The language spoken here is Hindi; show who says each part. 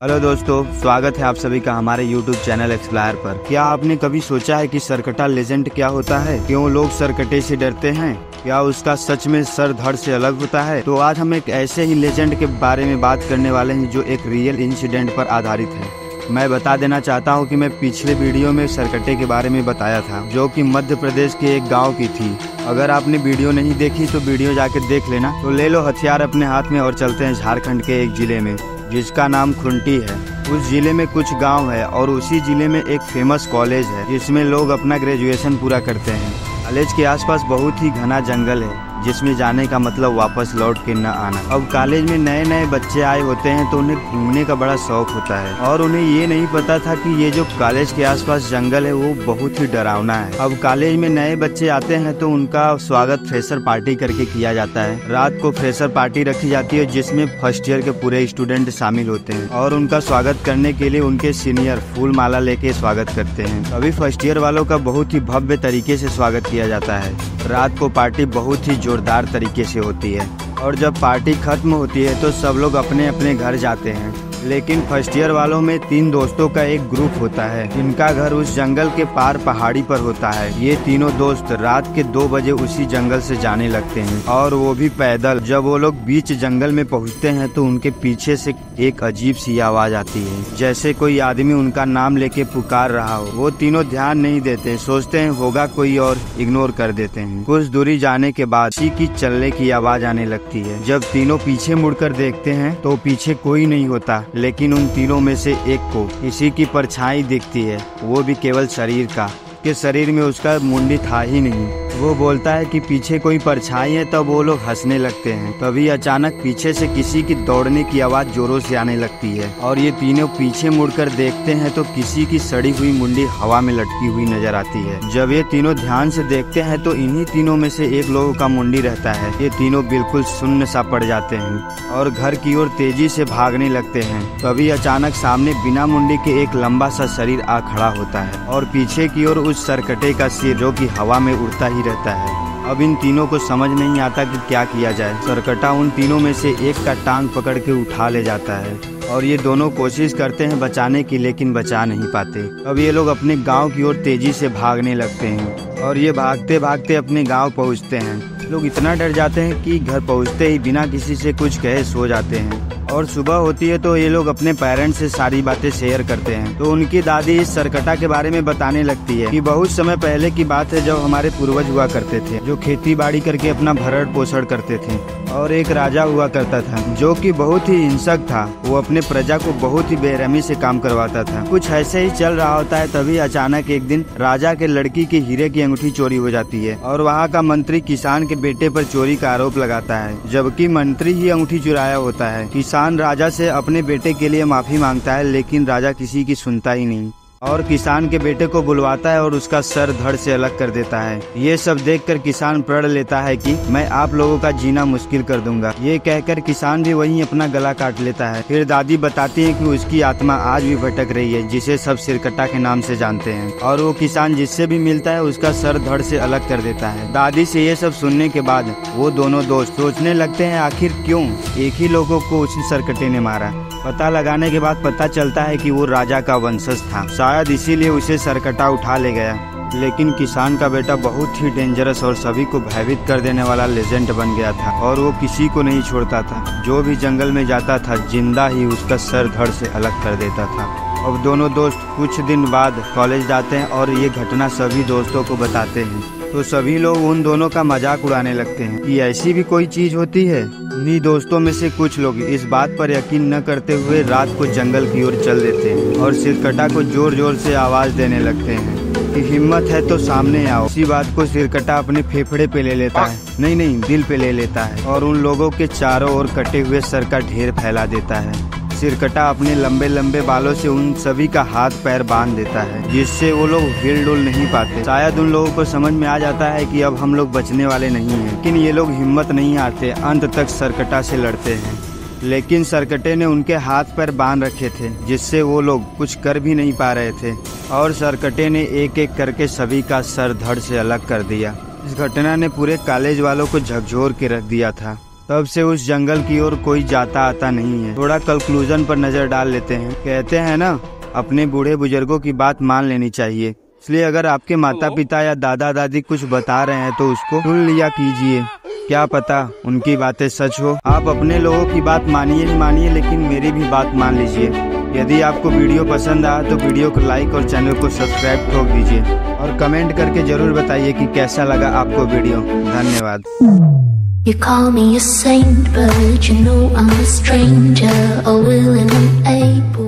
Speaker 1: हेलो दोस्तों, स्वागत है आप सभी का हमारे YouTube चैनल एक्सप्लोरर पर। क्या आपने कभी सोचा है कि सरकटा लेजेंड क्या होता है? क्यों लोग सरकटे से डरते हैं? क्या उसका सच में सर धड़ से अलग होता है? तो आज हम एक ऐसे ही लेजेंड के बारे में बात करने वाले हैं जो एक रियल इंसिडेंट पर आधारित है। मैं बता देना चाहता हूं कि मैं पिछले वीडियो में सरकटे के बारे में बताया था, जो कि मध्य प्रदेश के एक गांव की थी। अगर आपने वीडियो नहीं देखी तो वीडियो जाके देख लेना। तो ले लो हथियार अपने हाथ में और चलते हैं झारखंड के एक जिले में जिसका नाम खुंटी है। उस जिले में कुछ गांव है और उसी जिले में एक फेमस कॉलेज है जिसमें लोग अपना ग्रेजुएशन पूरा करते हैं। कॉलेज के आसपास बहुत ही घना जंगल है जिसमें जाने का मतलब वापस लौट के न आना। अब कॉलेज में नए नए बच्चे आए होते हैं तो उन्हें घूमने का बड़ा शौक होता है और उन्हें ये नहीं पता था कि ये जो कॉलेज के आसपास जंगल है वो बहुत ही डरावना है। अब कॉलेज में नए बच्चे आते हैं तो उनका स्वागत फ्रेशर पार्टी करके किया जाता है। रात को फ्रेशर पार्टी रखी जाती है जिसमें फर्स्ट ईयर के पूरे स्टूडेंट शामिल होते हैं और उनका स्वागत करने के लिए उनके सीनियर फूल माला लेके स्वागत करते हैं। अभी फर्स्ट ईयर वालों का बहुत ही भव्य तरीके से स्वागत किया जाता है। रात को पार्टी बहुत ही जोरदार तरीके से होती है और जब पार्टी खत्म होती है तो सब लोग अपने अपने घर जाते हैं। लेकिन फर्स्ट ईयर वालों में 3 दोस्तों का एक ग्रुप होता है जिनका घर उस जंगल के पार पहाड़ी पर होता है। ये तीनों दोस्त रात के 2 बजे उसी जंगल से जाने लगते हैं और वो भी पैदल। जब वो लोग बीच जंगल में पहुंचते हैं तो उनके पीछे से एक अजीब सी आवाज आती है, जैसे कोई आदमी उनका नाम लेके पुकार रहा हो। वो तीनों ध्यान नहीं देते, सोचते हैं होगा कोई और इग्नोर कर देते हैं। कुछ दूरी जाने के बाद किसी की चलने की आवाज आने लगती है। जब तीनों पीछे मुड़कर देखते हैं तो पीछे कोई नहीं होता, लेकिन उन तीनों में से एक को किसी की परछाई दिखती है, वो भी केवल शरीर का। के शरीर में उसका मुंडी था ही नहीं। वो बोलता है कि पीछे कोई परछाई है। तब वो लोग हंसने लगते हैं। तभी अचानक पीछे से किसी की दौड़ने की आवाज जोरों से आने लगती है और ये तीनों पीछे मुड़कर देखते हैं तो किसी की सड़ी हुई मुंडी हवा में लटकी हुई नजर आती है। जब ये तीनों ध्यान से देखते हैं तो इन्हीं तीनों में से एक लोगों का मुंडी रहता है। ये तीनों बिल्कुल शून्य सा पड़ जाते हैं और घर की ओर तेजी से भागने लगते हैं। तभी अचानक सामने बिना मुंडी के एक लंबा सा शरीर आ खड़ा होता है और पीछे की ओर उस सरकटे का सिर जो कि हवा में उड़ता ही रहता है। अब इन तीनों को समझ नहीं आता कि क्या किया जाए। सरकटा उन तीनों में से एक का टांग पकड़ के उठा ले जाता है और ये दोनों कोशिश करते हैं बचाने की, लेकिन बचा नहीं पाते। अब ये लोग अपने गांव की ओर तेजी से भागने लगते हैं और ये भागते भागते अपने गांव पहुंचते हैं। लोग इतना डर जाते हैं कि घर पहुंचते ही बिना किसी से कुछ कहे सो जाते हैं और सुबह होती है तो ये लोग अपने पेरेंट्स से सारी बातें शेयर करते हैं। तो उनकी दादी इस सरकटा के बारे में बताने लगती है कि बहुत समय पहले की बात है जब हमारे पूर्वज हुआ करते थे जो खेती बाड़ी करके अपना भरण पोषण करते थे। और एक राजा हुआ करता था जो कि बहुत ही हिंसक था। वो अपने प्रजा को बहुत ही बेरहमी से काम करवाता था। कुछ ऐसे ही चल रहा होता है तभी अचानक एक दिन राजा के लड़की की हीरे की अंगूठी चोरी हो जाती है और वहाँ का मंत्री किसान के बेटे पर चोरी का आरोप लगाता है, जबकि मंत्री ही अंगूठी चुराया होता है। किसान राजा से अपने बेटे के लिए माफी मांगता है लेकिन राजा किसी की सुनता ही नहीं और किसान के बेटे को बुलवाता है और उसका सर धड़ से अलग कर देता है। ये सब देखकर किसान प्रण लेता है कि मैं आप लोगों का जीना मुश्किल कर दूंगा। ये कहकर किसान भी वहीं अपना गला काट लेता है। फिर दादी बताती है कि उसकी आत्मा आज भी भटक रही है जिसे सब सिरकटा के नाम से जानते हैं और वो किसान जिससे भी मिलता है उसका सर धड़ से अलग कर देता है। दादी से ये सब सुनने के बाद वो दोनों दोस्त सोचने लगते हैं आखिर क्यों एक ही लोगों को उसी सरकटे ने मारा। पता लगाने के बाद पता चलता है कि वो राजा का वंशज था, शायद इसीलिए उसे सरकटा उठा ले गया। लेकिन किसान का बेटा बहुत ही डेंजरस और सभी को भयभीत कर देने वाला लेजेंड बन गया था और वो किसी को नहीं छोड़ता था। जो भी जंगल में जाता था जिंदा ही उसका सर धड़ से अलग कर देता था। अब दोनों दोस्त कुछ दिन बाद कॉलेज जाते हैं और ये घटना सभी दोस्तों को बताते हैं तो सभी लोग उन दोनों का मजाक उड़ाने लगते हैं कि ऐसी भी कोई चीज होती है। उन्हीं दोस्तों में से कुछ लोग इस बात पर यकीन न करते हुए रात को जंगल की ओर चल देते हैं और सिरकटा को जोर जोर से आवाज देने लगते हैं कि हिम्मत है तो सामने आओ। इसी बात को सिरकटा अपने फेफड़े पे ले लेता है, नहीं दिल पे ले लेता है और उन लोगों के चारों ओर कटे हुए सर का ढेर फैला देता है। सिरकटा अपने लंबे लंबे बालों से उन सभी का हाथ पैर बांध देता है जिससे वो लोग हिल डुल नहीं पाते। शायद उन लोगों को समझ में आ जाता है कि अब हम लोग बचने वाले नहीं हैं, लेकिन ये लोग हिम्मत नहीं हारते, अंत तक सरकटा से लड़ते हैं। लेकिन सरकटे ने उनके हाथ पैर बांध रखे थे जिससे वो लोग कुछ कर भी नहीं पा रहे थे और सरकटे ने एक एक करके सभी का सर धड़ से अलग कर दिया। इस घटना ने पूरे कॉलेज वालों को झकझोर के रख दिया था। तब से उस जंगल की ओर कोई जाता आता नहीं है। थोड़ा कंक्लूजन पर नजर डाल लेते हैं। कहते हैं ना, अपने बूढ़े बुजुर्गों की बात मान लेनी चाहिए। इसलिए अगर आपके माता पिता या दादा दादी कुछ बता रहे हैं तो उसको सुन लिया कीजिए। क्या पता उनकी बातें सच हो। आप अपने लोगों की बात मानिए ही मानिए, लेकिन मेरी भी बात मान लीजिए। यदि आपको वीडियो पसंद आया तो वीडियो को लाइक और चैनल को सब्सक्राइब ठोक दीजिए और कमेंट करके जरूर बताइए कि कैसा लगा आपको वीडियो। धन्यवाद।
Speaker 2: You call me a saint, but you know I'm a stranger, all willing and able.